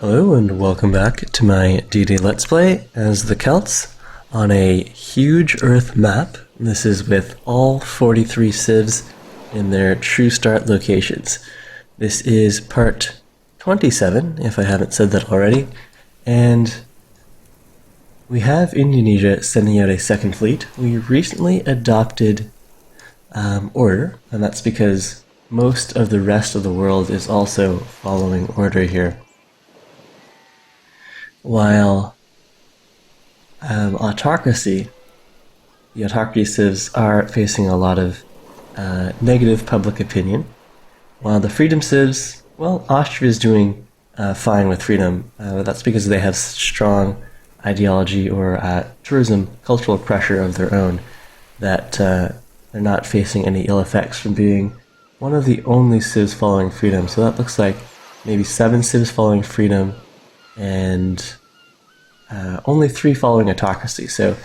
Hello and welcome back to my Deity Let's Play as the Celts on a huge Earth map. This is with all 43 civs in their true start locations. This is part 27, if I haven't said that already, and we have Indonesia sending out a second fleet. We recently adopted order, and that's because most of the rest of the world is also following order here. While autocracy, the autocracy civs are facing a lot of negative public opinion, while the freedom civs, well, Austria is doing fine with freedom. That's because they have strong ideology or tourism, cultural pressure of their own, that they're not facing any ill effects from being one of the only civs following freedom. So that looks like maybe 7 civs following freedom, and only 3 following autocracy. So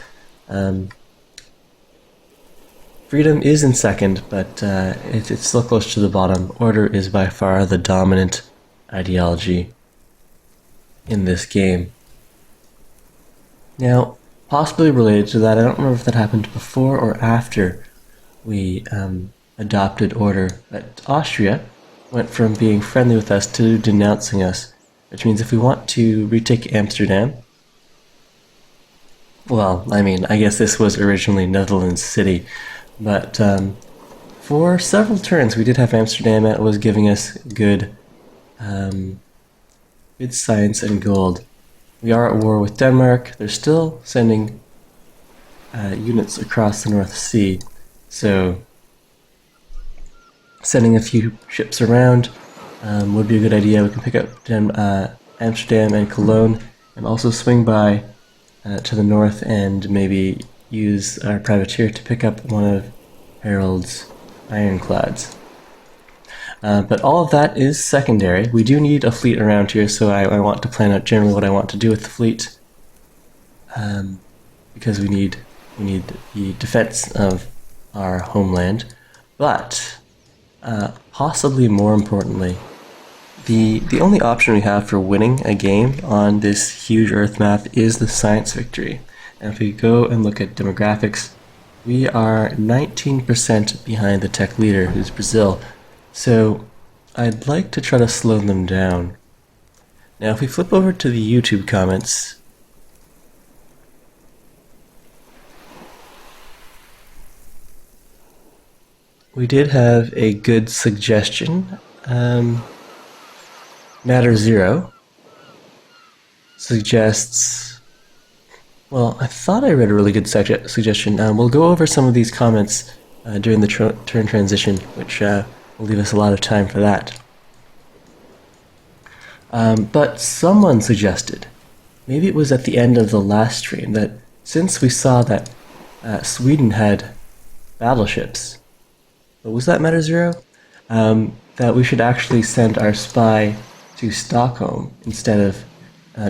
freedom is in second, but it's still close to the bottom. Order is by far the dominant ideology in this game. Now, possibly related to that, I don't remember if that happened before or after we adopted order, but Austria went from being friendly with us to denouncing us. Which means if we want to retake Amsterdam, well, I mean, I guess this was originally Netherlands City, but for several turns we did have Amsterdam. It was giving us good science and gold. We are at war with Denmark. They're still sending units across the North Sea, so sending a few ships around would be a good idea. We can pick up Amsterdam and Cologne, and also swing by to the north and maybe use our privateer to pick up one of Harold's ironclads. But all of that is secondary. We do need a fleet around here, so I want to plan out generally what I want to do with the fleet, because we need the defense of our homeland. But possibly more importantly, the only option we have for winning a game on this huge Earth map is the science victory. And if we go and look at demographics, we are 19% behind the tech leader, who's Brazil. So I'd like to try to slow them down. Now if we flip over to the YouTube comments, we did have a good suggestion. Matter Zero suggests, well, I thought I read a really good suggestion. We'll go over some of these comments during the turn transition, which will leave us a lot of time for that. But someone suggested, maybe it was at the end of the last stream, that since we saw that Sweden had battleships, was that Matter Zero? That we should actually send our spy to Stockholm instead of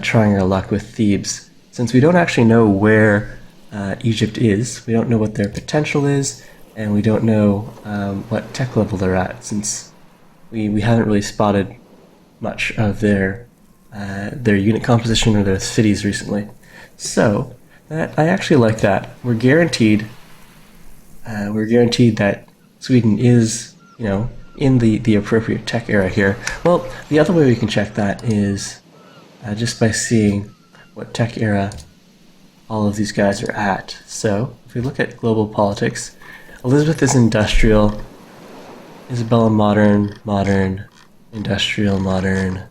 trying our luck with Thebes. Since we don't actually know where Egypt is, we don't know what their potential is, and we don't know what tech level they're at, since we haven't really spotted much of their unit composition or their cities recently. So I actually like that. We're guaranteed that Sweden is, in the appropriate tech era here. Well, the other way we can check that is just by seeing what tech era all of these guys are at. So if we look at global politics, Elizabeth is industrial, Isabella modern, modern, industrial, modern,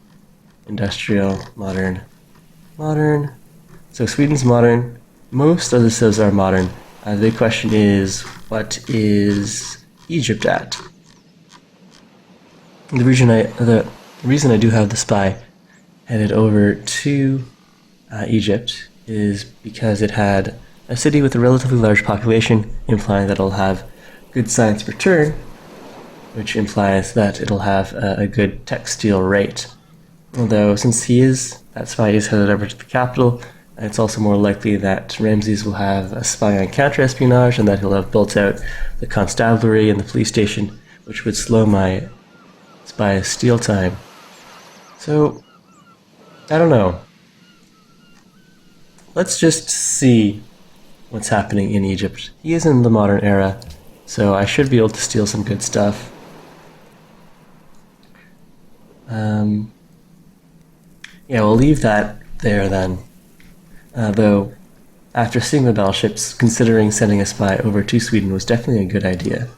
industrial, modern, modern. So Sweden's modern. Most of the civs are modern. The big question is, what is Egypt at? The reason I do have the spy headed over to Egypt is because it had a city with a relatively large population, implying that it'll have good science per turn, which implies that it'll have a good textile rate. Although, since that spy is headed over to the capital, it's also more likely that Ramses will have a spy on counter-espionage, and that he'll have built out the constabulary and the police station, which would slow my spy steal time. So I don't know. Let's just see what's happening in Egypt. He is in the modern era, so I should be able to steal some good stuff. Yeah, we'll leave that there then. Though, after seeing the battleships, considering sending a spy over to Sweden was definitely a good idea.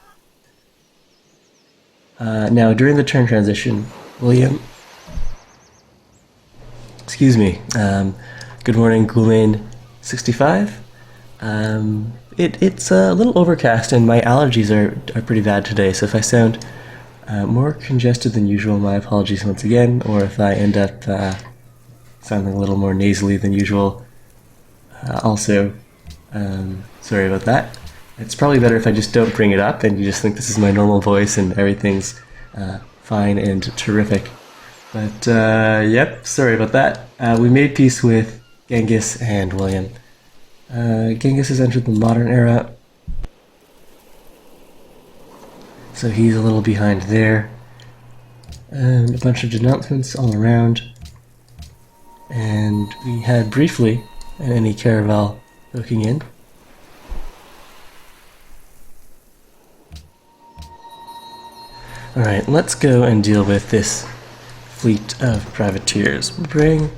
Now, during the turn transition, William... Excuse me. Good morning, Ghoulmain65. It's a little overcast and my allergies are pretty bad today, so if I sound more congested than usual, my apologies once again, or if I end up sounding a little more nasally than usual, also, sorry about that. It's probably better if I just don't bring it up and you just think this is my normal voice and everything's fine and terrific. But, yep, sorry about that. We made peace with Genghis and William. Genghis has entered the modern era, so he's a little behind there. And a bunch of denouncements all around. And we had briefly an enemy caravel poking in. Alright, let's go and deal with this fleet of privateers. Bring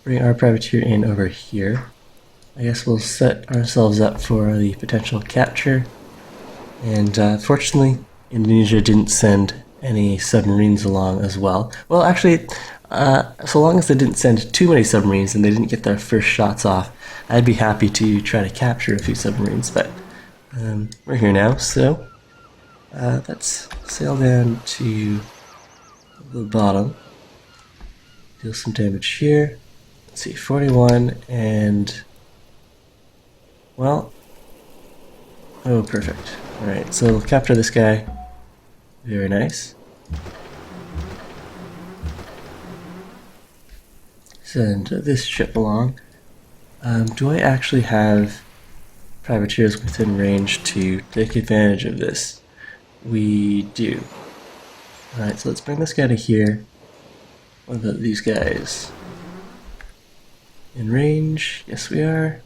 our privateer in over here. I guess we'll set ourselves up for the potential capture. And fortunately, Indonesia didn't send any submarines along as well. Well, actually, so long as they didn't send too many submarines and they didn't get their first shots off, I'd be happy to try to capture a few submarines, but we're here now, so let's sail down to the bottom, deal some damage here. Let's see, 41, and, well, oh, perfect. Alright, so we'll capture this guy. Very nice. Send this ship along. Do I actually have privateers within range to take advantage of this? We do. Alright, so let's bring this guy to here. What about these guys? In range? Yes, we are.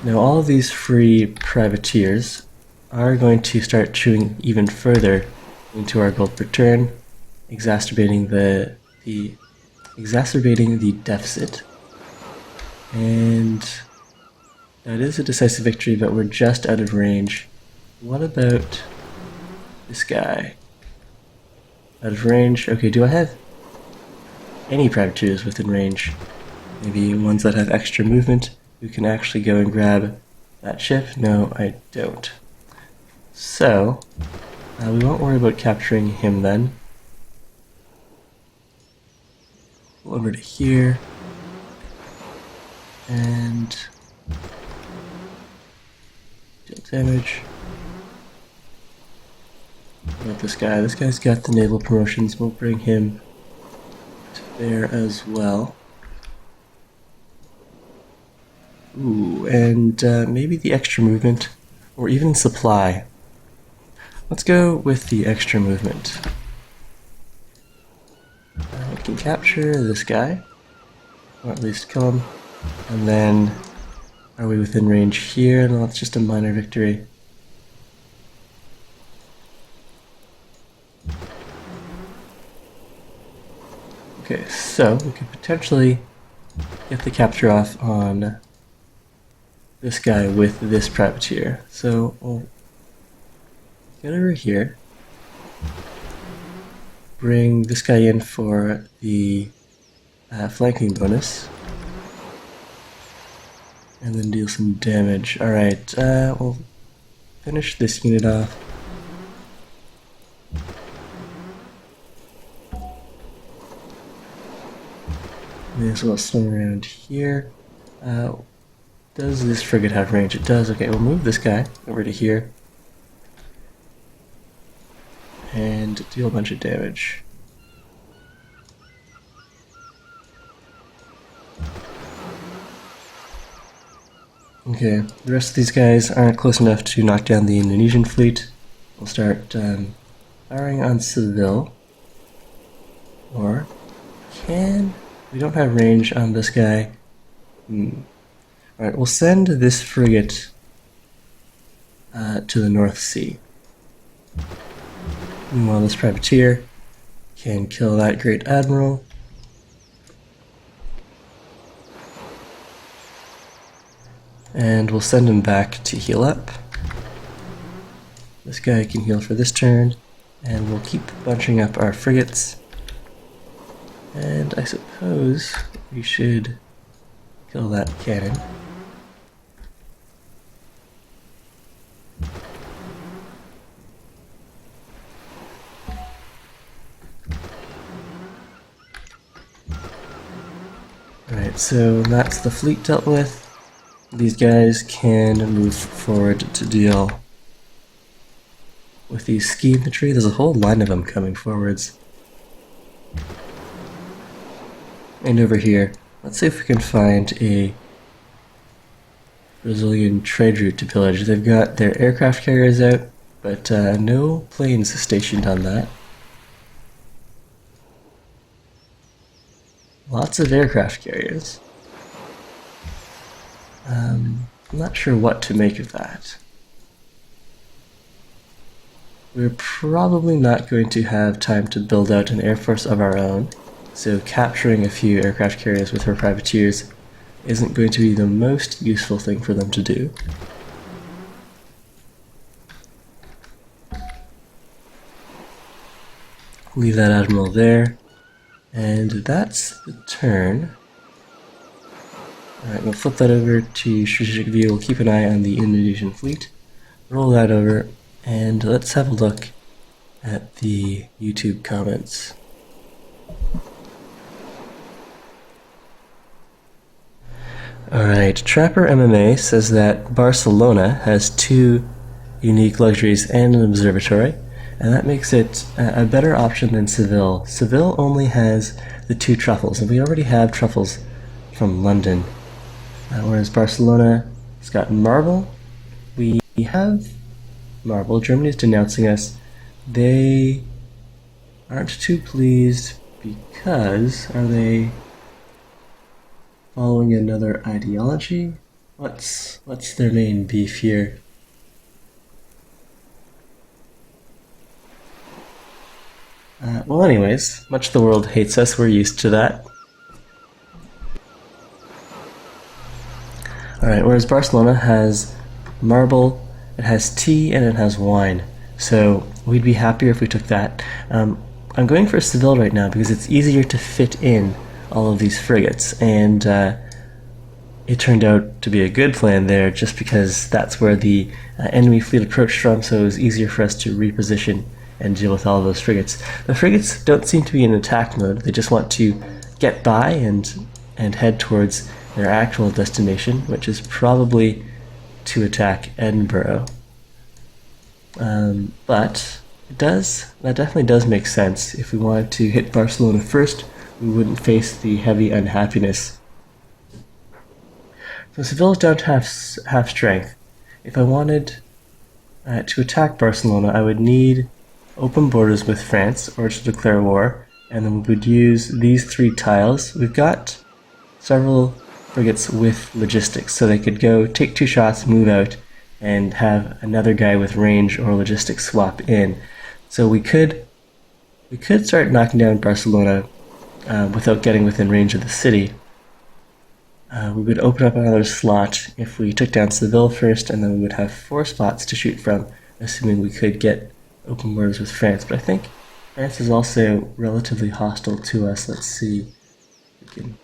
Now all of these free privateers are going to start chewing even further into our gold per turn, exacerbating the deficit. And that is a decisive victory, but we're just out of range. What about this guy? Out of range? Okay, do I have any privateers within range? Maybe ones that have extra movement? We can actually go and grab that ship? No, I don't. So, we won't worry about capturing him then. Over to here. And deal damage. What about this guy? This guy's got the naval promotions. We'll bring him to there as well. Ooh, and maybe the extra movement, or even supply. Let's go with the extra movement. We can capture this guy, or at least kill him. And then, are we within range here? No, it's just a minor victory. Okay, so we could potentially get the capture off on this guy with this privateer. So we'll get over here, bring this guy in for the flanking bonus, and then deal some damage. Alright, we'll finish this unit off. May as well swim around here. Does this frigate have range? It does. Okay, we'll move this guy over to here and deal a bunch of damage. Okay, the rest of these guys aren't close enough to knock down the Indonesian fleet. We'll start firing on Seville. Or can... we don't have range on this guy. Alright, we'll send this frigate to the North Sea. Meanwhile, this privateer can kill that great admiral. And we'll send him back to heal up. This guy can heal for this turn, and we'll keep bunching up our frigates. And I suppose we should kill that cannon. Alright, so that's the fleet dealt with. These guys can move forward to deal with these ski infantry. There's a whole line of them coming forwards. And over here, let's see if we can find a Brazilian trade route to pillage. They've got their aircraft carriers out, but no planes stationed on that. Lots of aircraft carriers. I'm not sure what to make of that. We're probably not going to have time to build out an air force of our own, so capturing a few aircraft carriers with our privateers isn't going to be the most useful thing for them to do. Leave that admiral there, and that's the turn. Alright, we'll flip that over to strategic view. We'll keep an eye on the Indonesian fleet. Roll that over, and let's have a look at the YouTube comments. Alright, Trapper MMA says that Barcelona has 2 unique luxuries and an observatory, and that makes it a better option than Seville. Seville only has the 2 truffles, and we already have truffles from London. Whereas Barcelona has got marble. We have marble. Germany's denouncing us. They aren't too pleased because, are they following another ideology? What's their main beef here? Well anyways, much of the world hates us, we're used to that. Alright, whereas Barcelona has marble, it has tea, and it has wine. So we'd be happier if we took that. I'm going for Seville right now because it's easier to fit in all of these frigates, and it turned out to be a good plan there just because that's where the enemy fleet approached from, so it was easier for us to reposition and deal with all of those frigates. The frigates don't seem to be in attack mode, they just want to get by and head towards their actual destination, which is probably to attack Edinburgh. But that definitely does make sense. If we wanted to hit Barcelona first, we wouldn't face the heavy unhappiness. So Seville's down to half strength. If I wanted to attack Barcelona, I would need open borders with France or to declare war, and then we would use these 3 tiles. We've got several frigates with logistics, so they could go take 2 shots, move out, and have another guy with range or logistics swap in. So we could start knocking down Barcelona without getting within range of the city. We would open up another slot if we took down Seville first, and then we would have 4 spots to shoot from, assuming we could get open borders with France. But I think France is also relatively hostile to us. Let's see if we can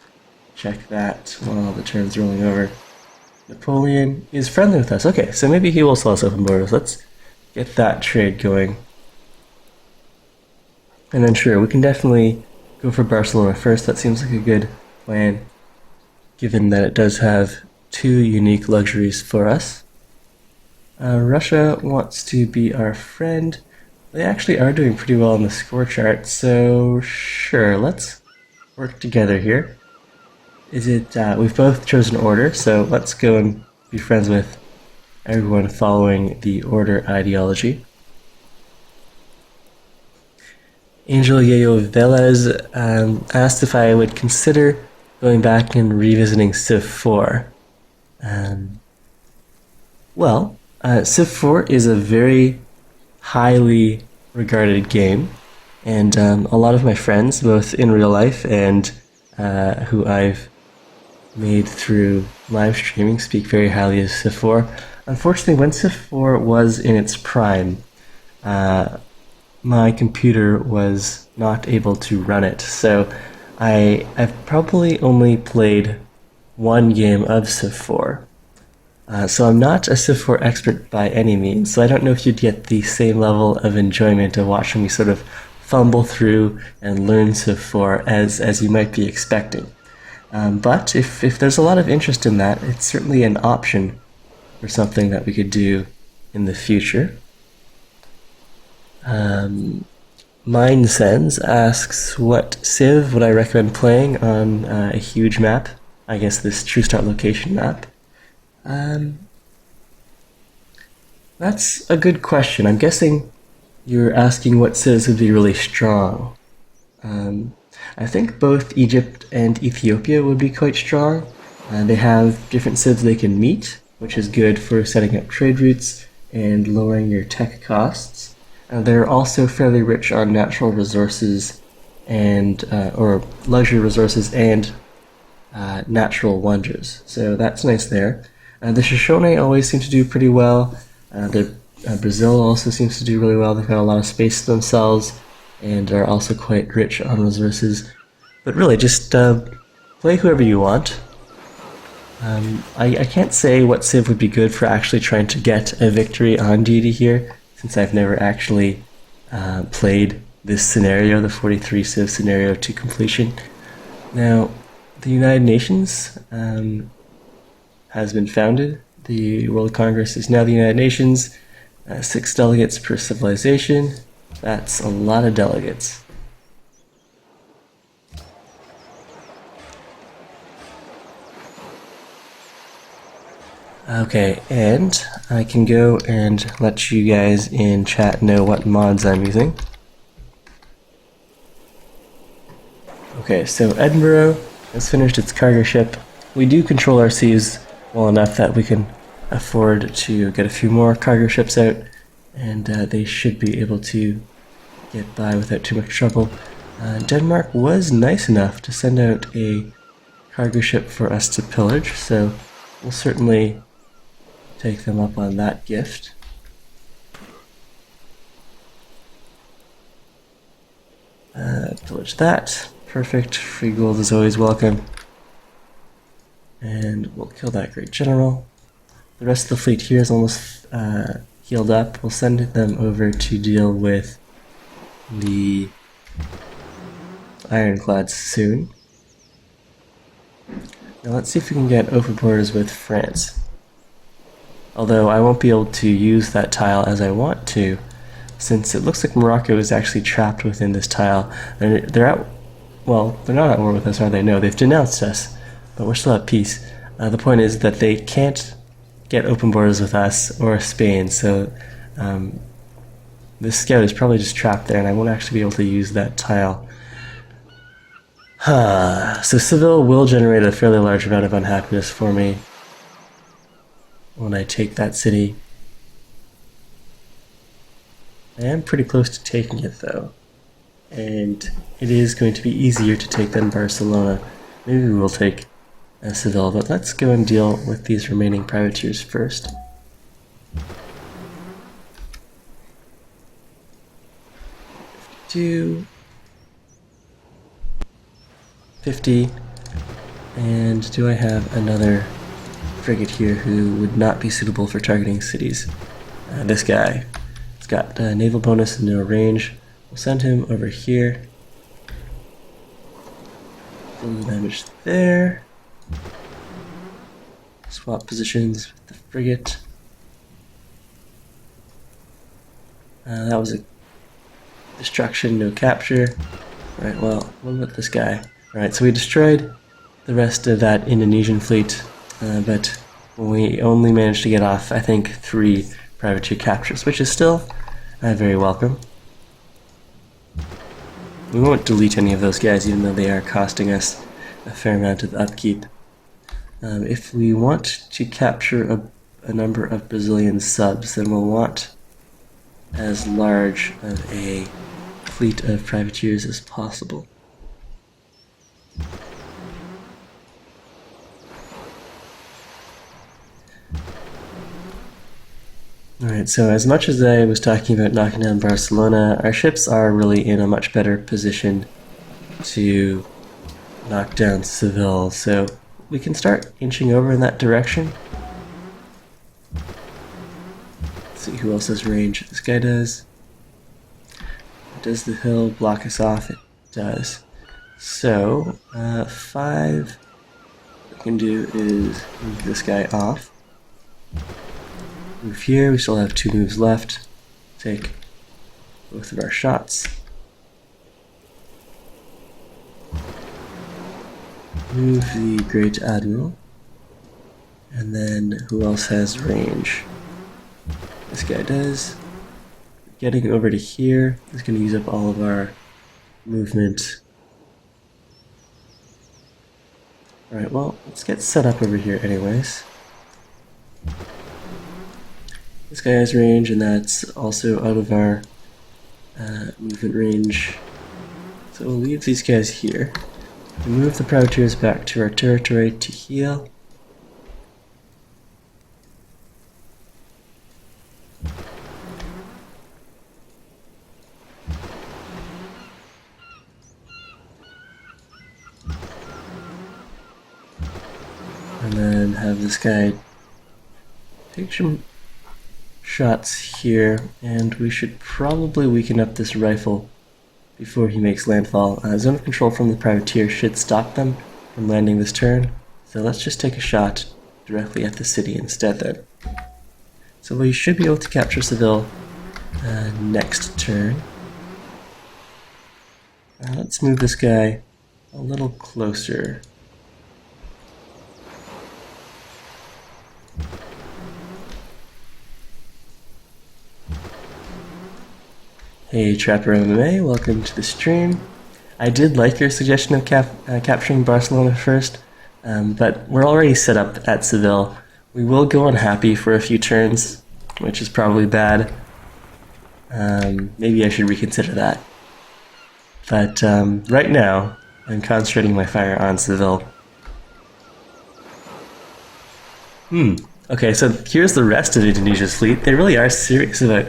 check that while the turn's rolling over. Napoleon is friendly with us. Okay, so maybe he will sell us open borders. Let's get that trade going. And then sure, we can definitely go for Barcelona first. That seems like a good plan, given that it does have 2 unique luxuries for us. Russia wants to be our friend. They actually are doing pretty well on the score chart, so sure, let's work together here. We've both chosen order, so let's go and be friends with everyone following the Order ideology. Angel Yayo Velez asked if I would consider going back and revisiting Civ 4. Civ 4 is a very highly regarded game, and a lot of my friends, both in real life and who I've made through live streaming, speak very highly of Civ 4. Unfortunately, when Civ 4 was in its prime, my computer was not able to run it, so I've probably only played one game of Civ 4. So I'm not a Civ 4 expert by any means, so I don't know if you'd get the same level of enjoyment of watching me sort of fumble through and learn Civ 4 as you might be expecting. But if there's a lot of interest in that, it's certainly an option for something that we could do in the future. Mindsens asks, what Civ would I recommend playing on a huge map? I guess this True Start location map. That's a good question. I'm guessing you're asking what civs would be really strong. I think both Egypt and Ethiopia would be quite strong. They have different civs they can meet, which is good for setting up trade routes and lowering your tech costs. They're also fairly rich on natural resources and or luxury resources and natural wonders. So that's nice there. The Shoshone always seem to do pretty well. Brazil also seems to do really well. They've got a lot of space to themselves and are also quite rich on resources. But really, just play whoever you want. I can't say what civ would be good for actually trying to get a victory on Deity here, since I've never actually played this scenario, the 43 civ scenario, to completion. Now, the United Nations has been founded. The World Congress is now the United Nations. 6 delegates per civilization. That's a lot of delegates. Okay, and I can go and let you guys in chat know what mods I'm using. Okay, so Edinburgh has finished its cargo ship. We do control our seas well enough that we can afford to get a few more cargo ships out, and they should be able to get by without too much trouble. Denmark was nice enough to send out a cargo ship for us to pillage, so we'll certainly take them up on that gift. Pillage that. Perfect. Free gold is always welcome. And we'll kill that great general. The rest of the fleet here is almost healed up. We'll send them over to deal with the ironclads soon. Now let's see if we can get open borders with France. Although I won't be able to use that tile as I want to, since it looks like Morocco is actually trapped within this tile. They're at, well, they're not at war with us, are they? No, they've denounced us, but we're still at peace. The point is that they can't get open borders with us or Spain, so this scout is probably just trapped there, and I won't actually be able to use that tile. So Seville will generate a fairly large amount of unhappiness for me when I take that city. I am pretty close to taking it though, and it is going to be easier to take than Barcelona. Maybe we will take Seville, but let's go and deal with these remaining privateers first. $52, $50, and do I have another frigate here who would not be suitable for targeting cities? This guy. He's got naval bonus and no range. We'll send him over here. Full damage there. Swap positions with the frigate. That was a destruction, no capture. Alright, well, what about this guy? Alright, so we destroyed the rest of that Indonesian fleet, but We only managed to get off, I think, 3 privateer captures, which is still very welcome. We won't delete any of those guys, even though they are costing us a fair amount of upkeep. If we want to capture a number of Brazilian subs, then we'll want as large of a fleet of privateers as possible. Alright, so as much as I was talking about knocking down Barcelona, our ships are really in a much better position to knock down Seville, so we can start inching over in that direction. Let's see who else has range. This guy does. Does the hill block us off? It does. So, 5, what we can do is move this guy off. Move here, we still have 2 moves left. Take both of our shots. Move the Great Admiral. And then who else has range? This guy does. Getting over to here is going to use up all of our movement. Alright, well, let's get set up over here anyways. This guy has range, and that's also out of our movement range. So we'll leave these guys here. We move the privateers back to our territory to heal. And then have this guy take some shots here, and we should probably weaken up this rifle before he makes landfall. Zone of control from the privateer should stop them from landing this turn, so let's just take a shot directly at the city instead then. So we should be able to capture Seville next turn. Let's move this guy a little closer. Hey Trapper MMA, welcome to the stream. I did like your suggestion of capturing Barcelona first, but we're already set up at Seville. We will go unhappy for a few turns, which is probably bad. Maybe I should reconsider that. But right now, I'm concentrating my fire on Seville. Okay, so here's the rest of Indonesia's fleet. They really are serious about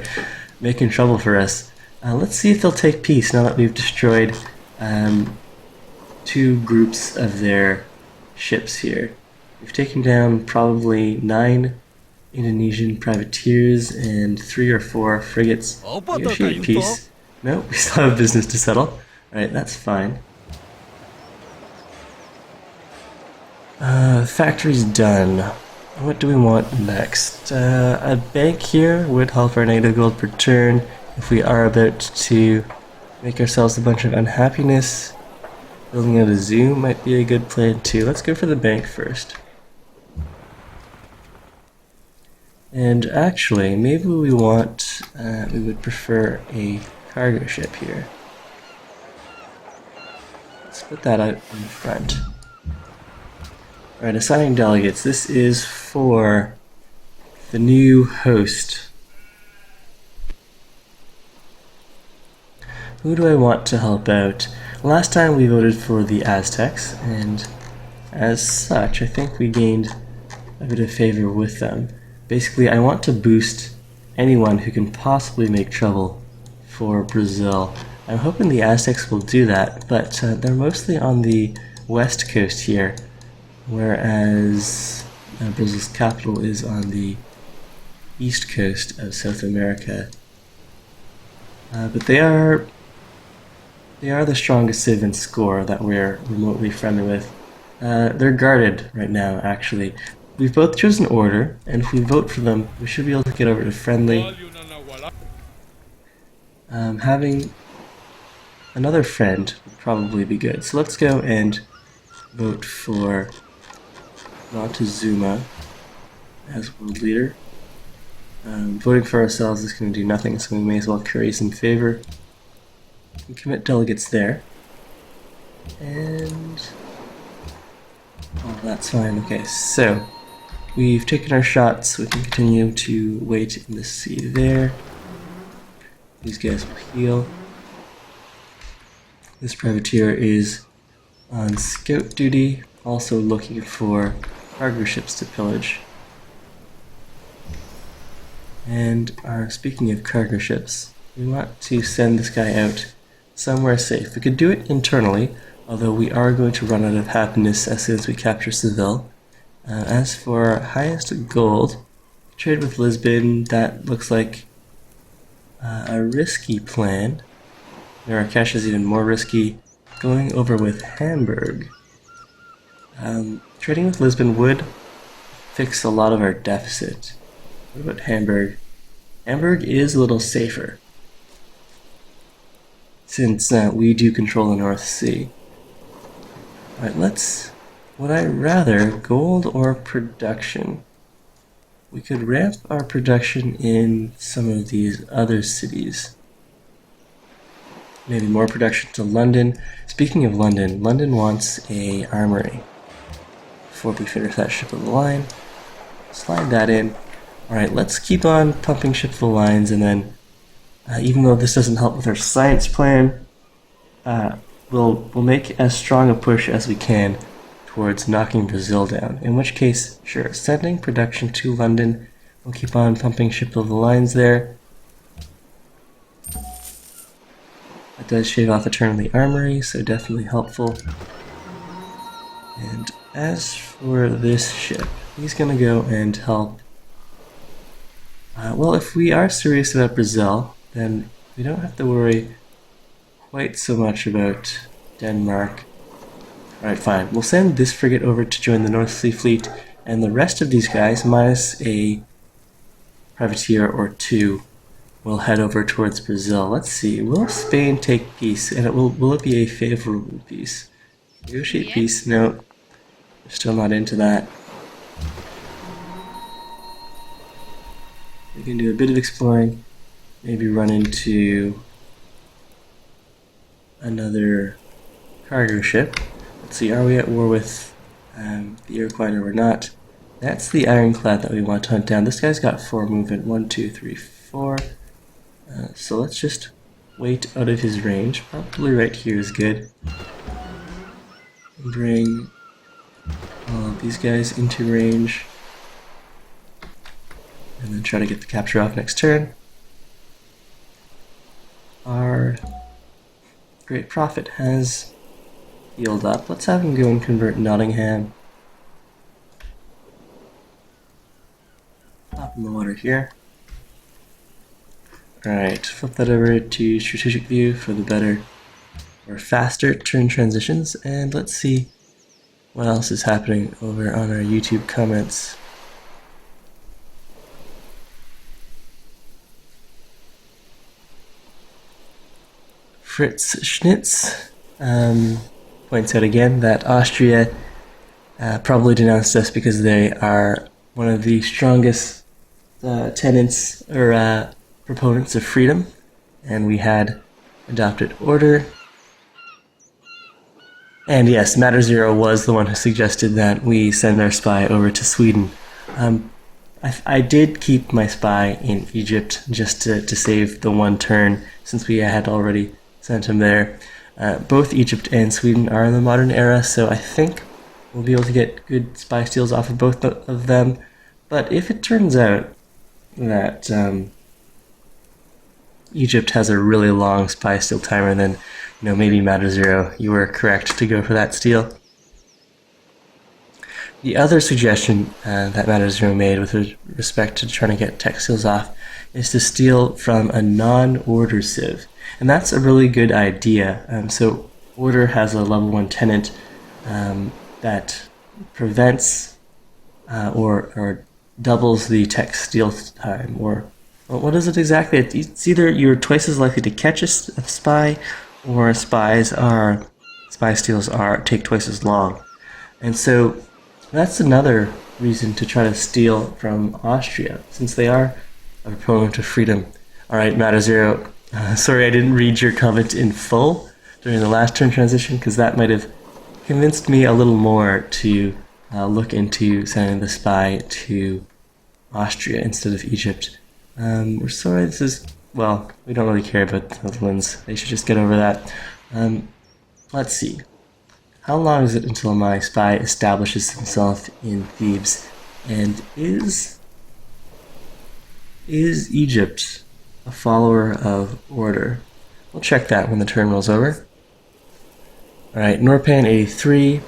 making trouble for us. Let's see if they'll take peace now that we've destroyed 2 groups of their ships here. We've taken down probably 9 Indonesian privateers and 3 or 4 frigates. Negotiate peace. No, we still have business to settle. Alright, that's fine. Factory's done. What do we want next? A bank here would help our negative gold per turn. If we are about to make ourselves a bunch of unhappiness, building out a zoo might be a good plan too. Let's go for the bank first. And actually, maybe we would prefer a cargo ship here. Let's put that out in front. Alright, assigning delegates. This is for the new host. Who do I want to help out? Last time we voted for the Aztecs, and as such, I think we gained a bit of favor with them. Basically, I want to boost anyone who can possibly make trouble for Brazil. I'm hoping the Aztecs will do that, but they're mostly on the west coast here, whereas Brazil's capital is on the east coast of South America. But they are the strongest civ in score that we're remotely friendly with. They're guarded right now, actually. We've both chosen order, and if we vote for them, we should be able to get over to friendly. Having another friend would probably be good. So let's go and vote for Montezuma. as world leader. Voting for ourselves is going to do nothing, so we may as well curry some favor and commit delegates there. And oh, that's fine. Okay, so we've taken our shots. We can continue to wait in the sea there. These guys will heal. This privateer is on scout duty, also looking for cargo ships to pillage. And speaking of cargo ships, we want to send this guy out somewhere safe. We could do it internally, although we are going to run out of happiness as soon as we capture Seville. As for highest gold, trade with Lisbon, that looks like a risky plan. Marrakesh is even more risky. Going over with Hamburg. Trading with Lisbon would fix a lot of our deficit. What about Hamburg? Hamburg is a little safer, since we do control the North Sea. Alright, would I rather gold or production? We could ramp our production in some of these other cities. Maybe more production to London. Speaking of London, London wants a armory. Before we finish that ship of the line, slide that in. Alright, let's keep on pumping ship of the lines, and then even though this doesn't help with our science plan, we'll make as strong a push as we can towards knocking Brazil down. In which case, sure, sending production to London. We'll keep on pumping ship of the lines there. That does shave off a turn on the armory, so definitely helpful. And as for this ship, he's gonna go and help. Well, if we are serious about Brazil, then we don't have to worry quite so much about Denmark. Alright, fine. We'll send this frigate over to join the North Sea Fleet, and the rest of these guys, minus a privateer or two, will head over towards Brazil. Let's see. Will Spain take peace? And will it be a favorable peace? Negotiate peace? No. We're still not into that. We can do a bit of exploring, maybe run into another cargo ship. Let's see, are we at war with the Iroquois or not? That's the ironclad that we want to hunt down. This guy's got 4 movement, 1, 2, 3, 4. So let's just wait out of his range. Probably right here is good. Bring all of these guys into range. And then try to get the capture off next turn. Our great prophet has healed up. Let's have him go and convert Nottingham. Pop in the water here. Alright, flip that over to strategic view for the better or faster turn transitions, and let's see what else is happening over on our YouTube comments. Fritz Schnitz points out again that Austria probably denounced us because they are one of the strongest tenants or proponents of freedom, and we had adopted order. And yes, Matter Zero was the one who suggested that we send our spy over to Sweden. I did keep my spy in Egypt just to save the one turn, since we had already sent him there. Both Egypt and Sweden are in the modern era, so I think we'll be able to get good spy steals off of both of them. But if it turns out that Egypt has a really long spy steal timer, then maybe Matter Zero, you were correct to go for that steal. The other suggestion that Matter Zero made with respect to trying to get tech steals off is to steal from a non-order civ. And that's a really good idea. So Order has a level 1 tenant that prevents or doubles the tech steal time, or well, what is it exactly? It's either you're twice as likely to catch a spy, or spy steals take twice as long. And so that's another reason to try to steal from Austria, since they are a proponent of freedom. Alright, Matter Zero, sorry I didn't read your comment in full during the last turn transition, because that might have convinced me a little more to look into sending the spy to Austria instead of Egypt. We're sorry, this is, well, we don't really care about the Netherlands. They should just get over that. Let's see. How long is it until my spy establishes himself in Thebes? And is Egypt a follower of order? We'll check that when the turn rolls over. Alright, Norpan83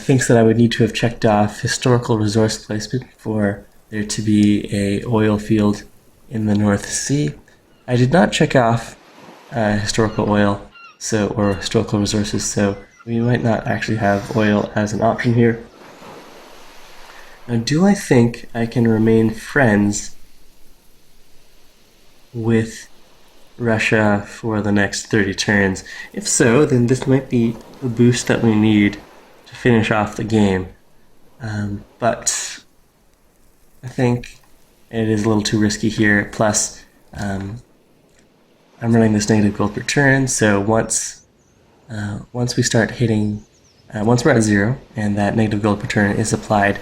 thinks that I would need to have checked off historical resource placement for there to be a oil field in the North Sea. I did not check off historical oil or historical resources, so we might not actually have oil as an option here. Now, do I think I can remain friends with Russia for the next 30 turns? If so, then this might be the boost that we need to finish off the game. But I think it is a little too risky here. Plus, I'm running this negative gold per turn, so once we start hitting, once we're at 0 and that negative gold per turn is applied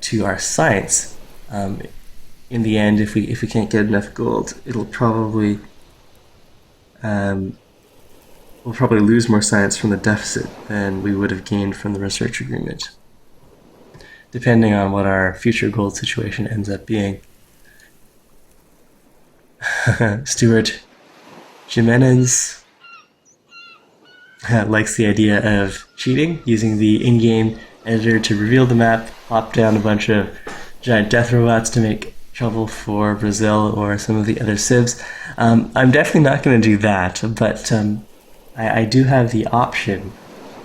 to our science, in the end, if we can't get enough gold, it'll probably we'll probably lose more science from the deficit than we would have gained from the research agreement, depending on what our future gold situation ends up being. Stuart Jimenez likes the idea of cheating, using the in-game editor to reveal the map, plop down a bunch of giant death robots to make trouble for Brazil or some of the other civs. I'm definitely not going to do that, but I do have the option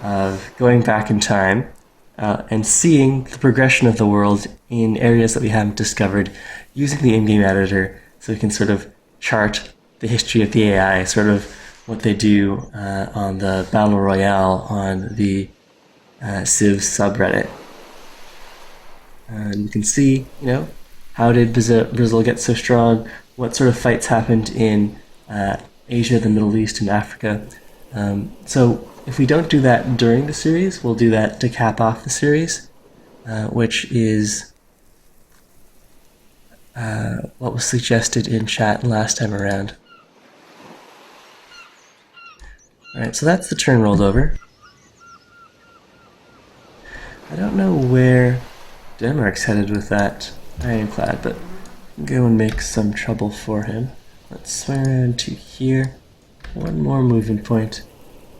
of going back in time and seeing the progression of the world in areas that we haven't discovered using the in-game editor, so we can sort of chart the history of the AI, sort of what they do on the Battle Royale on the Civ subreddit. And you can see, how did Brazil get so strong? What sort of fights happened in Asia, the Middle East, and Africa? So if we don't do that during the series, we'll do that to cap off the series, which is what was suggested in chat last time around. Alright, so that's the turn rolled over. I don't know where Denmark's headed with that ironclad, but go and make some trouble for him. Let's swing around to here. One more movement point.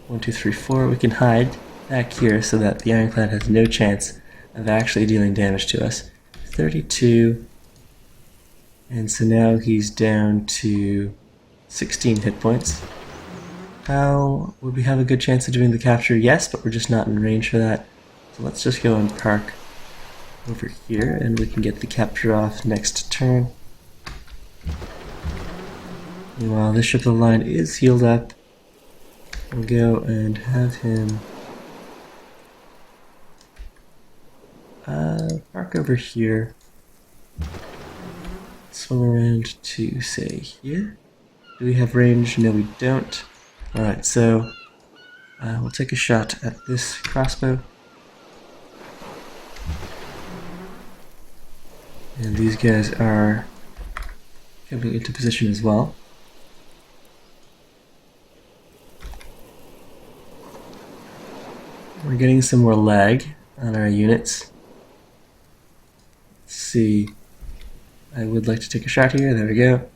1, 2, 3, 4. We can hide back here so that the ironclad has no chance of actually dealing damage to us. 32. And so now he's down to 16 hit points. How would we have a good chance of doing the capture? Yes, but we're just not in range for that. So let's just go and park over here and we can get the capture off next turn. Meanwhile, this ship of the line is healed up. We'll go and have him park over here. Swing around to, say, here. Do we have range? No, we don't. Alright, so we'll take a shot at this crossbow. And these guys are coming into position as well. We're getting some more lag on our units. Let's see. I would like to take a shot here. There we go.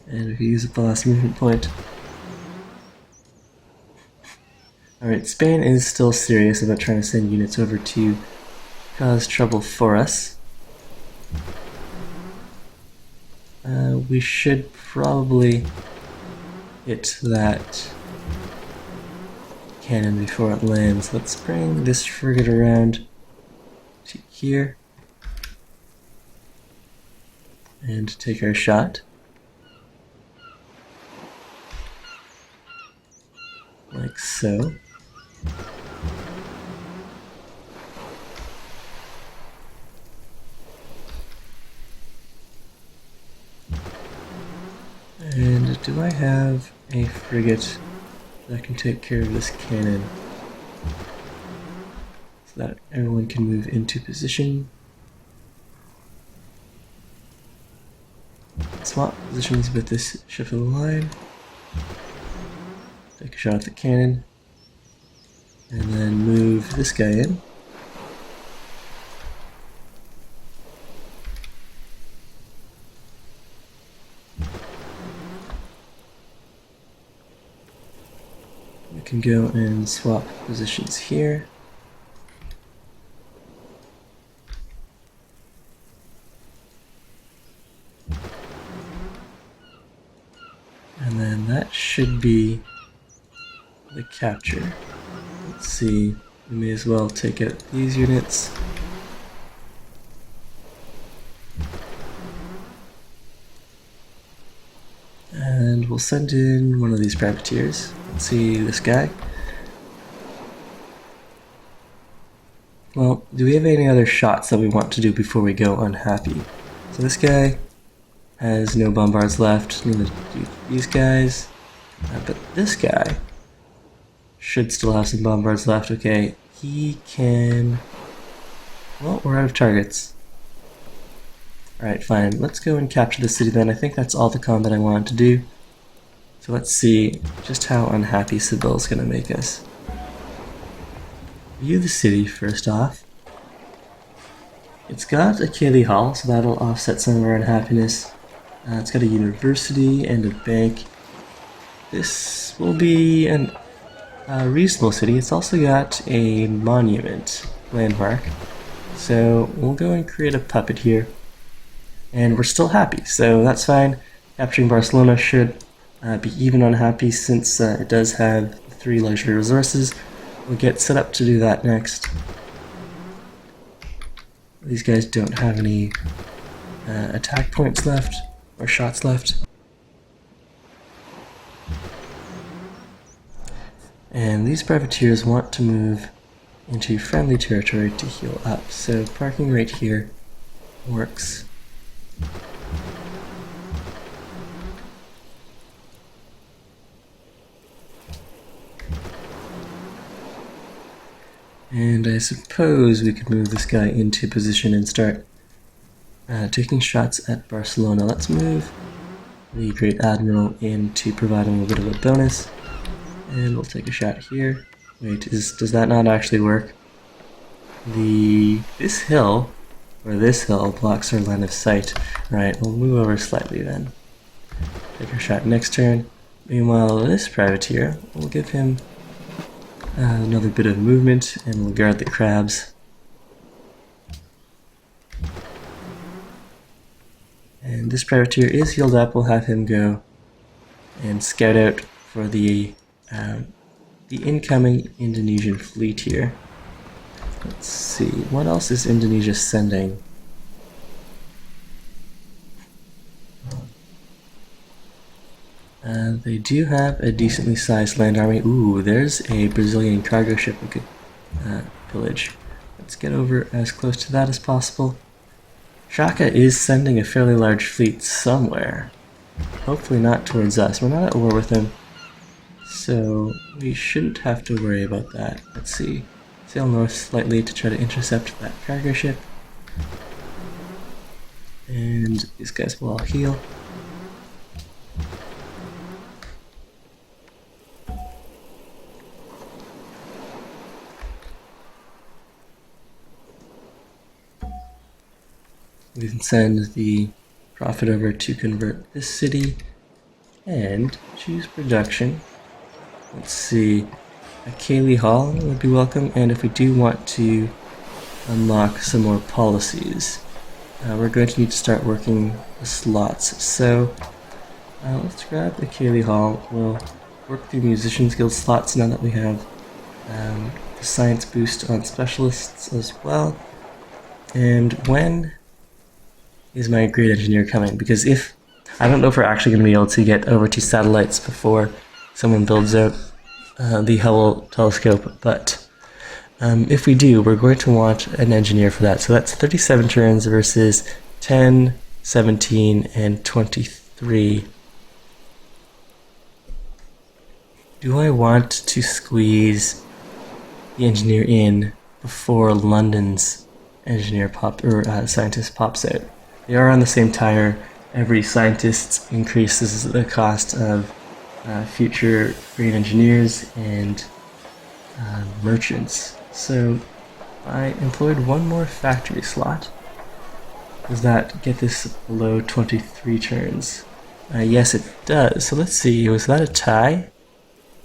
And we can use up the last movement point. Alright, Spain is still serious about trying to send units over to cause trouble for us. We should probably hit that cannon before it lands. Let's bring this frigate around to here and take our shot. Like so. do I have a frigate that can take care of this cannon? So that everyone can move into position. Swap positions with this ship of the line. Take a shot at the cannon. And then move this guy in. We can go and swap positions here. And then that should be the capture. Let's see, we may as well take out these units. And we'll send in one of these privateers. Let's see this guy. Well, do we have any other shots that we want to do before we go unhappy? So this guy has no bombards left, neither do these guys. But this guy should still have some bombards left. Okay, he can... Well, we're out of targets. Alright, fine. Let's go and capture the city then. I think that's all the combat I wanted to do. So let's see just how unhappy Seville is going to make us. View the city first off. It's got a Cayley Hall, so that'll offset some of our unhappiness. It's got a university and a bank. This will be a reasonable city. It's also got a monument landmark. So we'll go and create a puppet here. And we're still happy, so that's fine. Capturing Barcelona should be even unhappy since it does have 3 luxury resources. We'll get set up to do that next. These guys don't have any attack points left, or shots left. And these privateers want to move into friendly territory to heal up, so parking right here works. And I suppose we could move this guy into position and start taking shots at Barcelona. Let's move the Great Admiral in to provide him a bit of a bonus. And we'll take a shot here. Wait, does that not actually work? This hill blocks our line of sight. Right, we'll move over slightly then. Take our shot next turn. Meanwhile, this privateer, we'll give him another bit of movement, and we'll guard the crabs. And this privateer is healed up. We'll have him go and scout out for the incoming Indonesian fleet here. Let's see, what else is Indonesia sending? They do have a decently sized land army. Ooh, there's a Brazilian cargo ship we could pillage. Let's get over as close to that as possible. Shaka is sending a fairly large fleet somewhere. Hopefully not towards us. We're not at war with him, so we shouldn't have to worry about that. Let's see. Sail north slightly to try to intercept that cargo ship. And these guys will all heal. We can send the profit over to convert this city and choose production. Let's see, a Cayley Hall would be welcome, and if we do want to unlock some more policies, we're going to need to start working the slots. So let's grab the Cayley Hall. We'll work through Musicians Guild slots now that we have the science boost on specialists as well. And when is my great engineer coming? Because I don't know if we're actually going to be able to get over to satellites before someone builds out the Hubble telescope, but if we do, we're going to want an engineer for that. So that's 37 turns versus 10, 17, and 23. Do I want to squeeze the engineer in before London's engineer scientist pops out? They are on the same tire. Every scientist increases the cost of future green engineers and merchants. So I employed one more factory slot. Does that get this below 23 turns? Yes, it does. So let's see, was that a tie?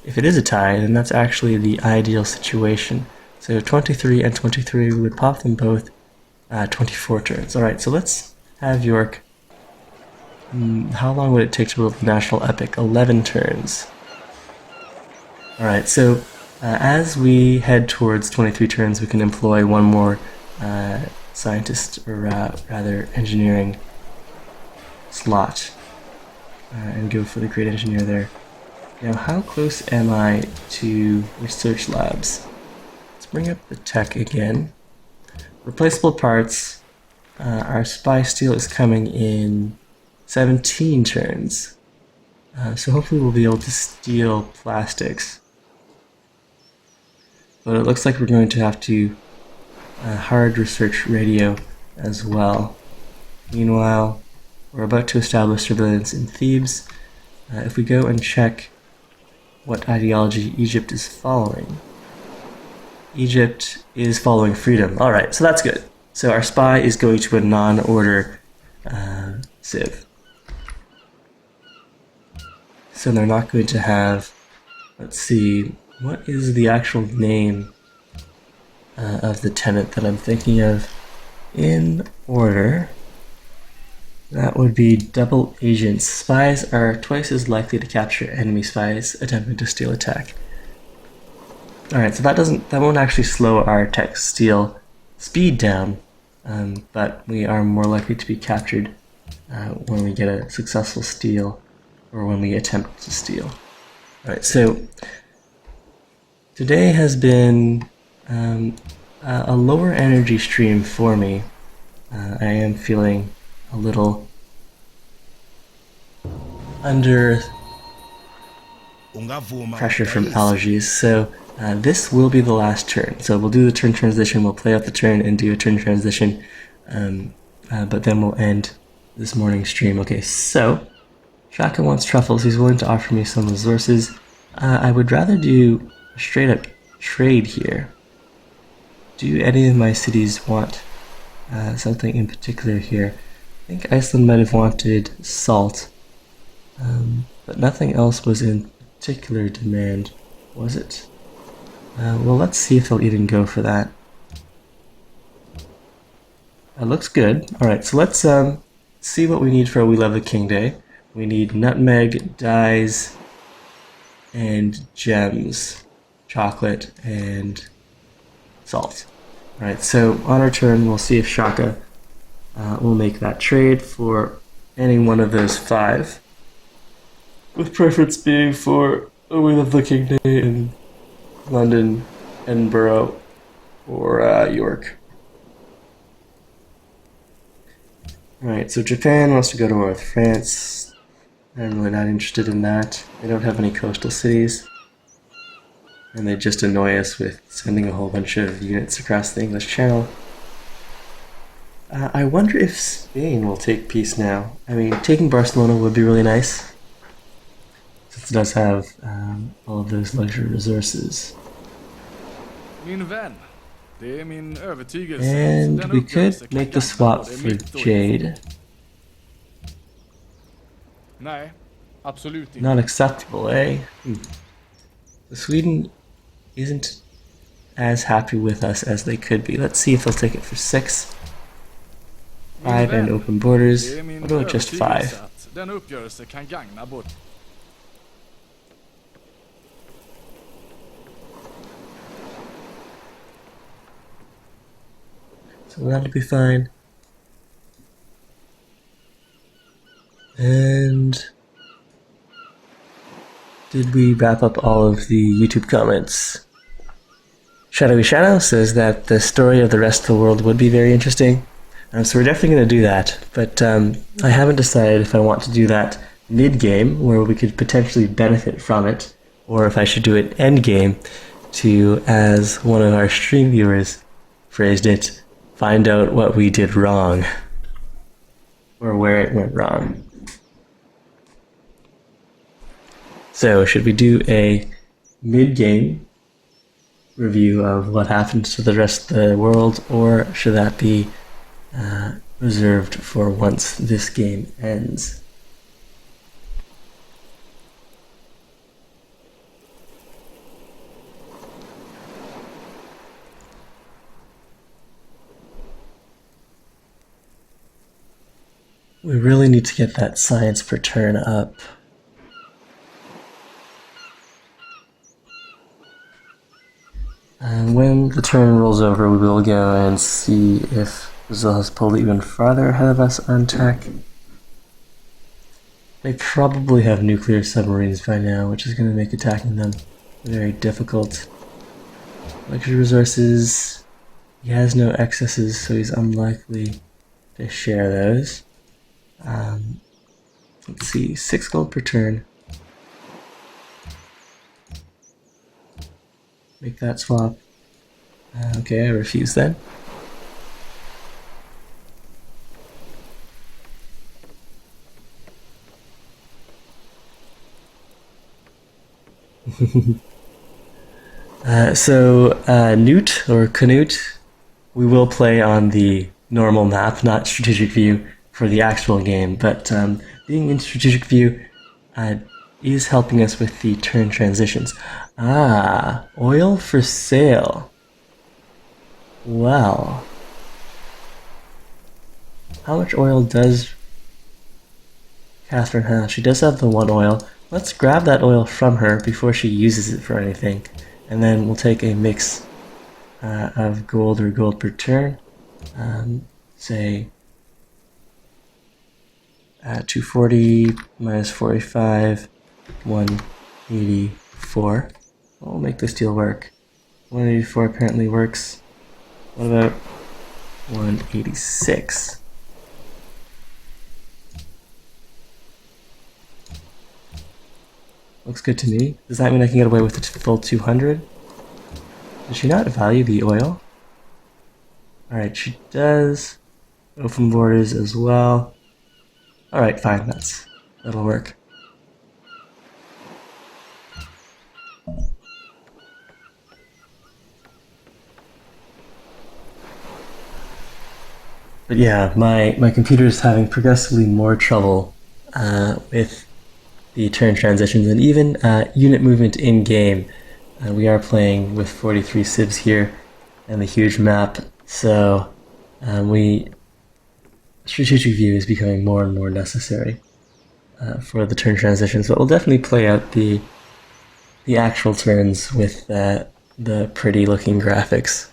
If it is a tie, then that's actually the ideal situation. So 23 and 23, we would pop them both 24 turns. Alright, so let's have York. How long would it take to build the national epic? 11 turns. Alright, so as we head towards 23 turns, we can employ one more scientist, or rather engineering slot, and go for the great engineer there. Now, how close am I to research labs? Let's bring up the tech again. Replaceable parts. Our spy steel is coming in 17 turns. So hopefully we'll be able to steal plastics. But it looks like we're going to have to hard research radio as well. Meanwhile, we're about to establish surveillance in Thebes. If we go and check what ideology Egypt is following. Egypt is following freedom. Alright, so that's good. So our spy is going to a non-order CIV. So they're not going to have, let's see, what is the actual name of the tenant that I'm thinking of? In order, that would be double agents. Spies are twice as likely to capture enemy spies attempting to steal attack. Alright, so that won't actually slow our tech steal speed down, but we are more likely to be captured when we get a successful steal or when we attempt to steal. Alright, so today has been a lower energy stream for me. I am feeling a little under pressure from allergies, so this will be the last turn. So we'll do the turn transition, we'll play out the turn and do a turn transition, but then we'll end this morning's stream. Okay, so Shaka wants truffles. He's willing to offer me some resources. I would rather do a straight up trade here. Do any of my cities want something in particular here? I think Iceland might have wanted salt, but nothing else was in particular demand, was it? Well, let's see if they'll even go for that. That looks good. Alright, so let's see what we need for a We Love the King Day. We need nutmeg, dyes, and gems, chocolate, and salt. Alright, so on our turn, we'll see if Shaka will make that trade for any one of those 5, with preference being for a We Love the King Day in London, Edinburgh, or York. Alright, so Japan wants to go to war with France. I'm really not interested in that. They don't have any coastal cities. And they just annoy us with sending a whole bunch of units across the English Channel. I wonder if Spain will take peace now. I mean, taking Barcelona would be really nice, since it does have all of those luxury resources. And we could make the swap for Jade. Not acceptable, eh? Sweden isn't as happy with us as they could be. Let's see if they'll take it for 6. 5 and open borders. I'll go with just 5. So that'll be fine. And did we wrap up all of the YouTube comments? Shadowy Shadow says that the story of the rest of the world would be very interesting. So we're definitely going to do that, but I haven't decided if I want to do that mid-game, where we could potentially benefit from it, or if I should do it endgame to, as one of our stream viewers phrased it, find out what we did wrong, or where it went wrong. So, should we do a mid-game review of what happens to the rest of the world, or should that be reserved for once this game ends? We really need to get that science per turn up. And when the turn rolls over, we will go and see if Brazil has pulled even farther ahead of us on tech. They probably have nuclear submarines by now, which is going to make attacking them very difficult. Luxury resources. He has no excesses, so he's unlikely to share those. Let's see, 6 gold per turn. Make that swap. Okay, I refuse then. Newt or Canute, we will play on the normal map, not strategic view, for the actual game, but being in strategic view is helping us with the turn transitions. Ah, oil for sale. Well, how much oil does Catherine have? She does have the 1 oil. Let's grab that oil from her before she uses it for anything, and then we'll take a mix of gold or gold per turn. Say 240 minus 45, 184. We'll make this deal work. 184 apparently works. What about 186? Looks good to me. Does that mean I can get away with the full 200? Does she not value the oil? Alright, she does. Open borders as well. Alright, fine, that'll work. But yeah, my computer is having progressively more trouble with the turn transitions and even unit movement in game. We are playing with 43 civs here and the huge map, so strategic view is becoming more and more necessary for the turn transitions. But we'll definitely play out the actual turns with the pretty looking graphics.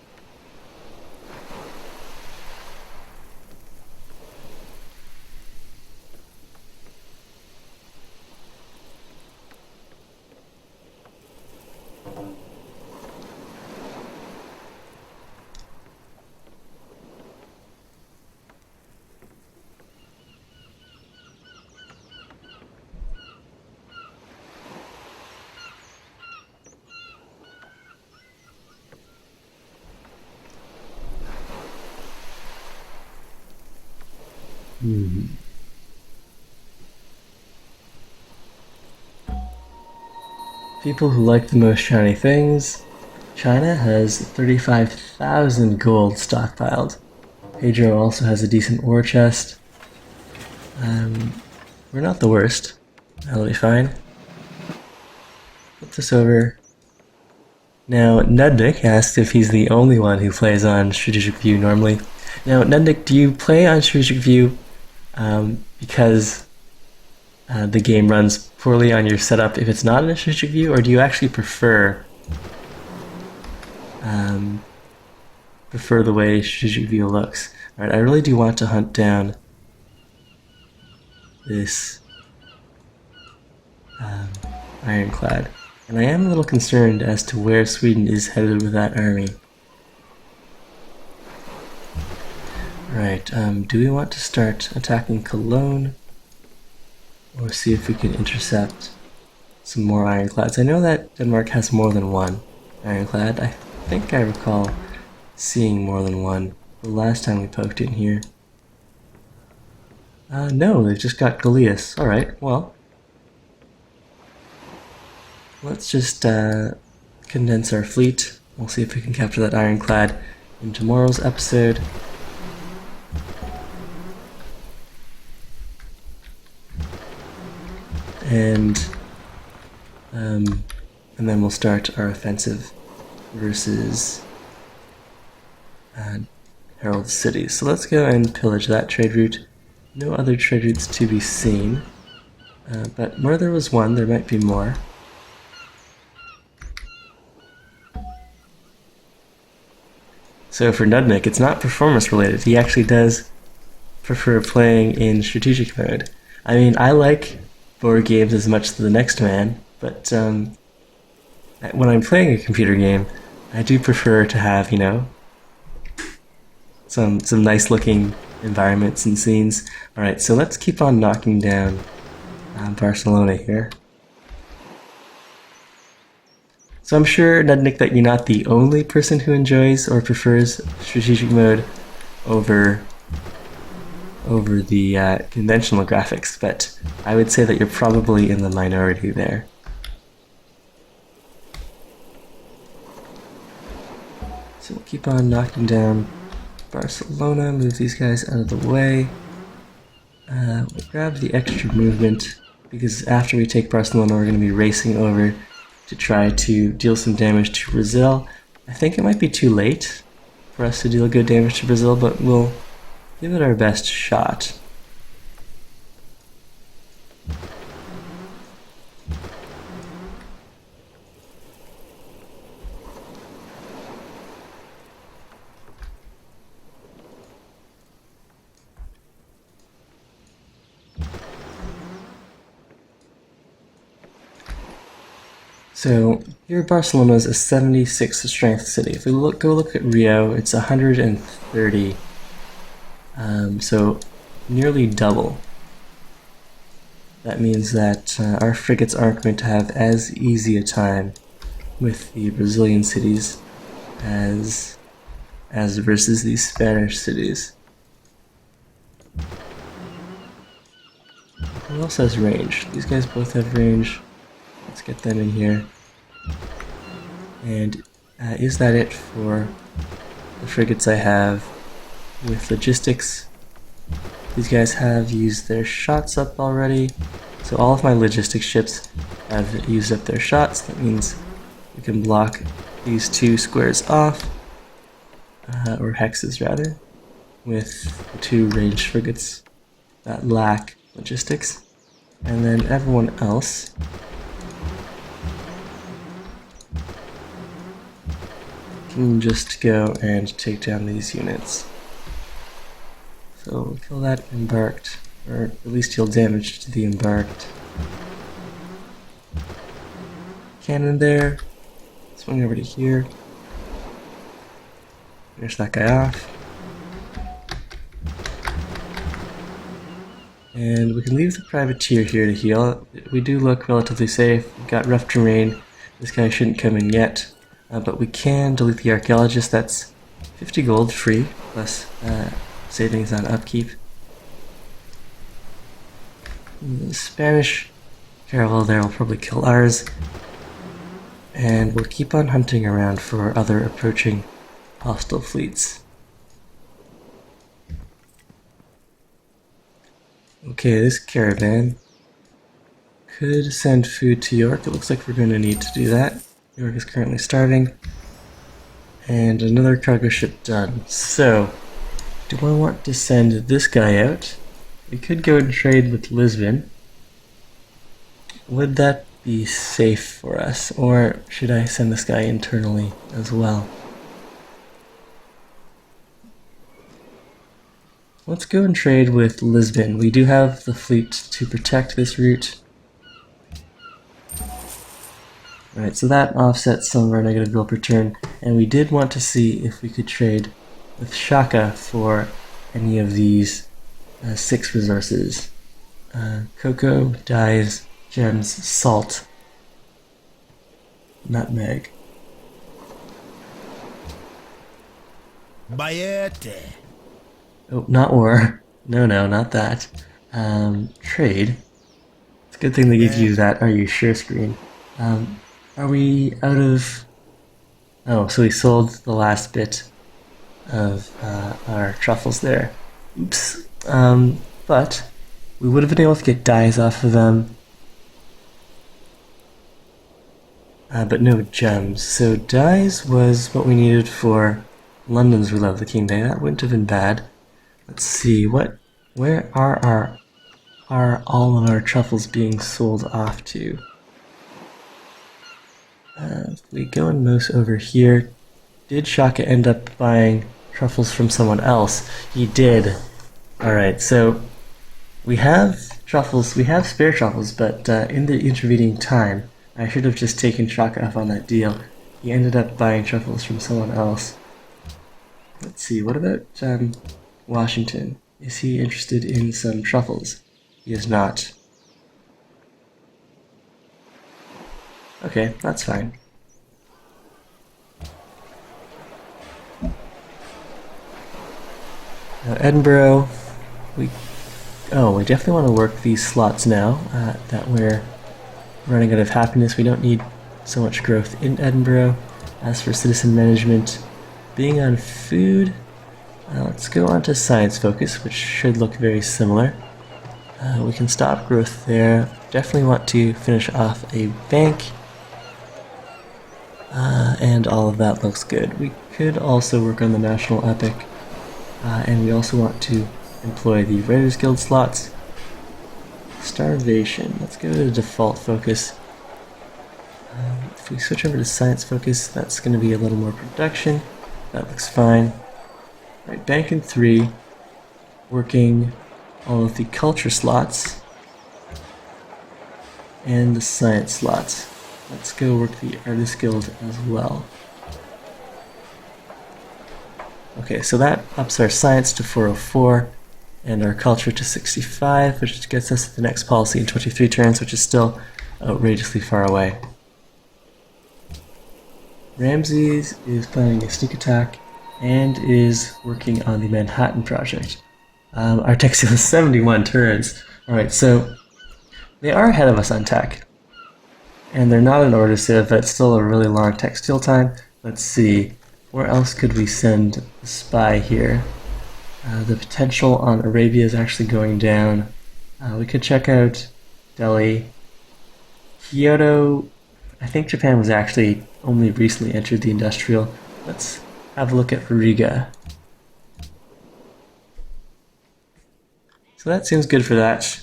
People who like the most shiny things. China has 35,000 gold stockpiled. Pedro also has a decent ore chest. We're not the worst. That'll be fine. Flip this over. Now, Nudnik asked if he's the only one who plays on strategic view normally. Now, Nudnik, do you play on strategic view because the game runs poorly on your setup if it's not in a strategic view, or do you actually prefer the way strategic view looks? Alright, I really do want to hunt down this ironclad, and I am a little concerned as to where Sweden is headed with that army. Right, do we want to start attacking Cologne, or see if we can intercept some more ironclads. I know that Denmark has more than one ironclad. I think I recall seeing more than one the last time we poked in here. No, they've just got Galeas. Alright, well. Let's just condense our fleet. We'll see if we can capture that ironclad in tomorrow's episode. And then we'll start our offensive versus Herald City. So let's go and pillage that trade route. No other trade routes to be seen, but where there was one, there might be more. So for Nudnik, it's not performance related. He actually does prefer playing in strategic mode. I mean, I like board games as much as the next man, but when I'm playing a computer game, I do prefer to have, you know, some nice looking environments and scenes. Alright, so let's keep on knocking down Barcelona here. So I'm sure, Nudnik, that you're not the only person who enjoys or prefers strategic mode over the conventional graphics, but I would say that you're probably in the minority there. So we'll keep on knocking down Barcelona, move these guys out of the way. We'll grab the extra movement, because after we take Barcelona, we're going to be racing over to try to deal some damage to Brazil. I think it might be too late for us to deal good damage to Brazil, but we'll give it our best shot. So here Barcelona is a 76 strength city. If we go look at Rio, it's 130. So nearly double. That means that our frigates aren't going to have as easy a time with the Brazilian cities as versus these Spanish cities. Who else has range? These guys both have range. Let's get them in here. And is that it for the frigates I have with logistics? These guys have used their shots up already. So all of my logistics ships have used up their shots. That means we can block these two squares off, or hexes rather, with the two ranged frigates that lack logistics. And then everyone else can just go and take down these units. So we'll kill that embarked, or at least deal damage to the embarked. Cannon there. Swing over to here. Finish that guy off. And we can leave the privateer here to heal. We do look relatively safe. We've got rough terrain. This guy shouldn't come in yet. But we can delete the archaeologist. That's 50 gold free, plus savings on upkeep. The Spanish caravel there will probably kill ours. And we'll keep on hunting around for other approaching hostile fleets. Okay, this caravan could send food to York. It looks like we're going to need to do that. York is currently starving. And another cargo ship done. So, do I want to send this guy out? We could go and trade with Lisbon. Would that be safe for us? Or should I send this guy internally as well? Let's go and trade with Lisbon. We do have the fleet to protect this route. Alright, so that offsets some of our negative bill per turn, and we did want to see if we could trade with Shaka for any of these 6 resources. Cocoa, dyes, gems, salt, nutmeg. Bayete. Oh, not war. No, not that. Trade. It's a good thing they give you that "Are you sure" screen. Are we out of... Oh, so we sold the last bit of our truffles there. Oops. But we would have been able to get dyes off of them. But no gems. So dyes was what we needed for London's Rule of the King Day. That wouldn't have been bad. Let's see, where are all of our truffles being sold off to? If we go and mouse over here, did Shaka end up buying truffles from someone else? He did. Alright, so we have truffles, we have spare truffles, but in the intervening time, I should have just taken Shaka up on that deal. He ended up buying truffles from someone else. Let's see, what about Washington? Is he interested in some truffles? He is not. Okay, that's fine. Now Edinburgh, we definitely want to work these slots now that we're running out of happiness. We don't need so much growth in Edinburgh. As for citizen management, being on food, let's go on to science focus, which should look very similar. We can stop growth there. Definitely want to finish off a bank. And all of that looks good. We could also work on the National Epic. And we also want to employ the Writers Guild slots. Starvation. Let's go to default focus. If we switch over to science focus, that's going to be a little more production. That looks fine. Right, bank in 3. Working all of the culture slots. And the science slots. Let's go work the Artist Guild as well. Okay, so that ups our science to 404 and our culture to 65, which gets us to the next policy in 23 turns, which is still outrageously far away. Ramses is planning a sneak attack and is working on the Manhattan Project. Our textile is 71 turns. Alright, so they are ahead of us on tech. And they're not in order civ, but it's still a really long textile time. Let's see, where else could we send a spy here? The potential on Arabia is actually going down. We could check out Delhi. Kyoto, I think Japan was actually only recently entered the industrial. Let's have a look at Riga. So that seems good for that.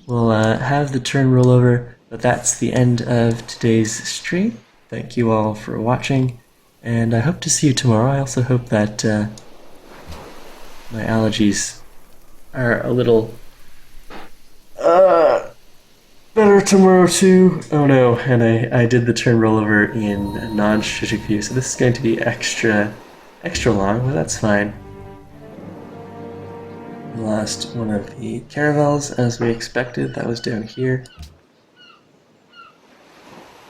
We'll have the turn rollover, but that's the end of today's stream. Thank you all for watching, and I hope to see you tomorrow. I also hope that my allergies are a little better tomorrow too. Oh no, and I did the turn rollover in non-strategic view, so this is going to be extra long, but that's fine. We lost one of the caravels as we expected. That was down here.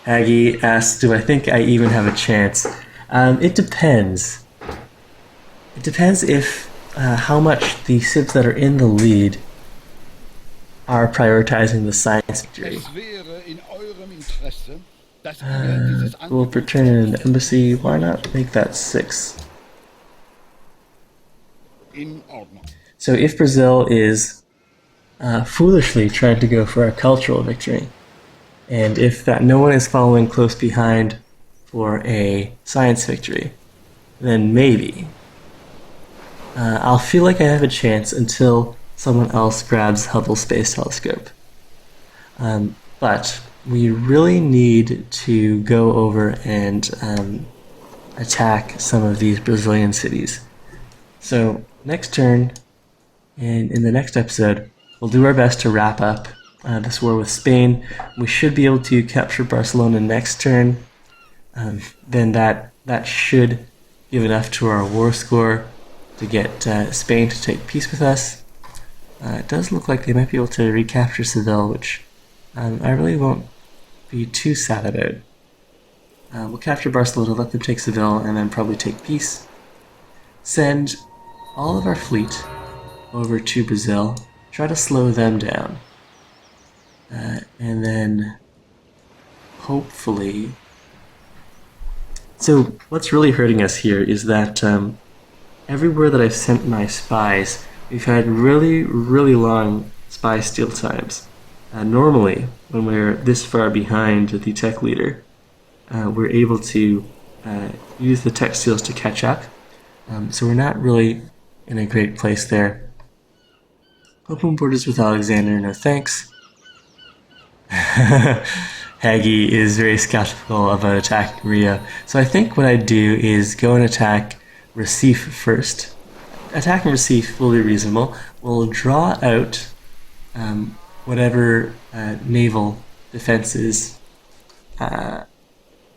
Aggie asks, do I think I even have a chance? It depends. It depends if how much the civs that are in the lead are prioritizing the science victory. We'll return an embassy. Why not make that 6? So if Brazil is foolishly trying to go for a cultural victory, and if that no one is following close behind for a science victory, then maybe I'll feel like I have a chance until someone else grabs Hubble Space Telescope. But we really need to go over and attack some of these Brazilian cities. So next turn, and in the next episode, we'll do our best to wrap up this war with Spain. We should be able to capture Barcelona next turn. Then that should give enough to our war score to get Spain to take peace with us. It does look like they might be able to recapture Seville, which I really won't be too sad about. We'll capture Barcelona, let them take Seville, and then probably take peace. Send all of our fleet over to Brazil, try to slow them down, and then hopefully... So what's really hurting us here is that everywhere that I've sent my spies, we've had really, really long spy steal times. Normally, when we're this far behind the tech leader, we're able to use the tech steals to catch up. So we're not really in a great place there. Open borders with Alexander, no thanks. Hagi is very skeptical about attacking Rio. So I think what I'd do is go and attack Recife first. Attacking Recife will be reasonable. We'll draw out whatever naval defenses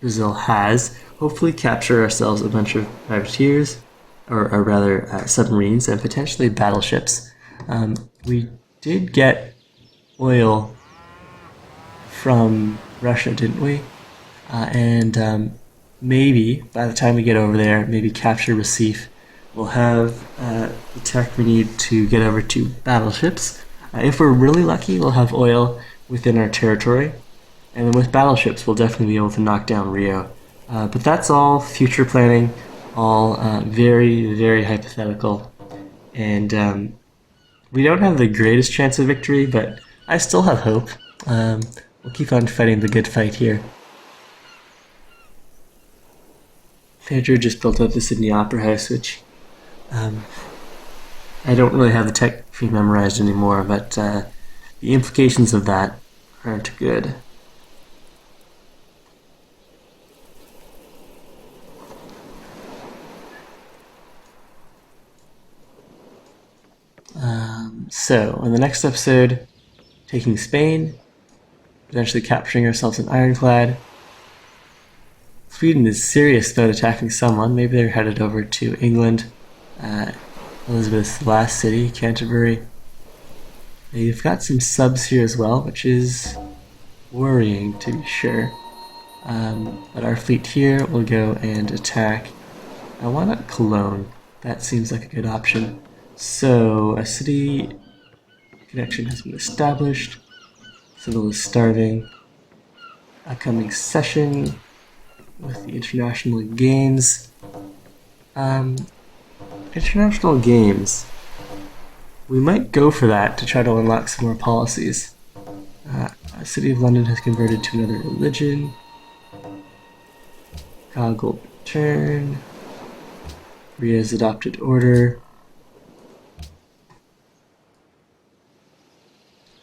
Brazil has. Hopefully capture ourselves a bunch of privateers, or rather submarines, and potentially battleships. We did get oil from Russia, didn't we? And maybe by the time we get over there, maybe capture Recife, we'll have the tech we need to get over to battleships. If we're really lucky, we'll have oil within our territory, and then with battleships, we'll definitely be able to knock down Rio. But that's all future planning, all very, very hypothetical, and we don't have the greatest chance of victory, but I still have hope. We'll keep on fighting the good fight here. Pedro just built up the Sydney Opera House, which I don't really have the tech tree memorized anymore, but the implications of that aren't good. So, in the next episode, taking Spain, potentially capturing ourselves an ironclad. Sweden is serious about attacking someone. Maybe they're headed over to England. Elizabeth's last city, Canterbury. They've got some subs here as well, which is worrying to be sure. But our fleet here will go and attack. Why not Cologne? That seems like a good option. So, a city connection has been established. Seville is starving. Upcoming session with the international games. International games. We might go for that to try to unlock some more policies. The City of London has converted to another religion. Gold return. Korea's adopted order.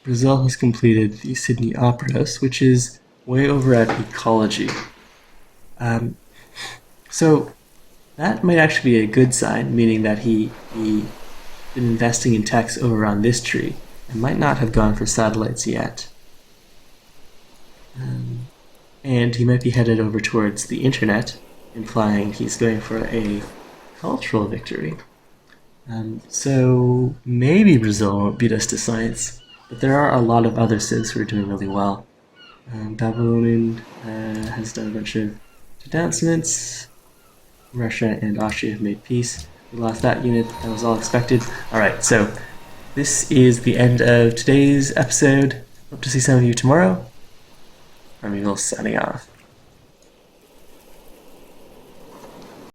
Brazil has completed the Sydney Opera House, which is way over at ecology. So that might actually be a good sign, meaning that he been investing in techs over on this tree and might not have gone for satellites yet. And he might be headed over towards the internet, implying he's going for a cultural victory. So maybe Brazil won't beat us to science. But there are a lot of other civs who are doing really well. Babylonian has done a bunch of denouncements. Russia and Austria have made peace. We lost that unit. That was all expected. Alright, so this is the end of today's episode. Hope to see some of you tomorrow. I'm Naval signing off.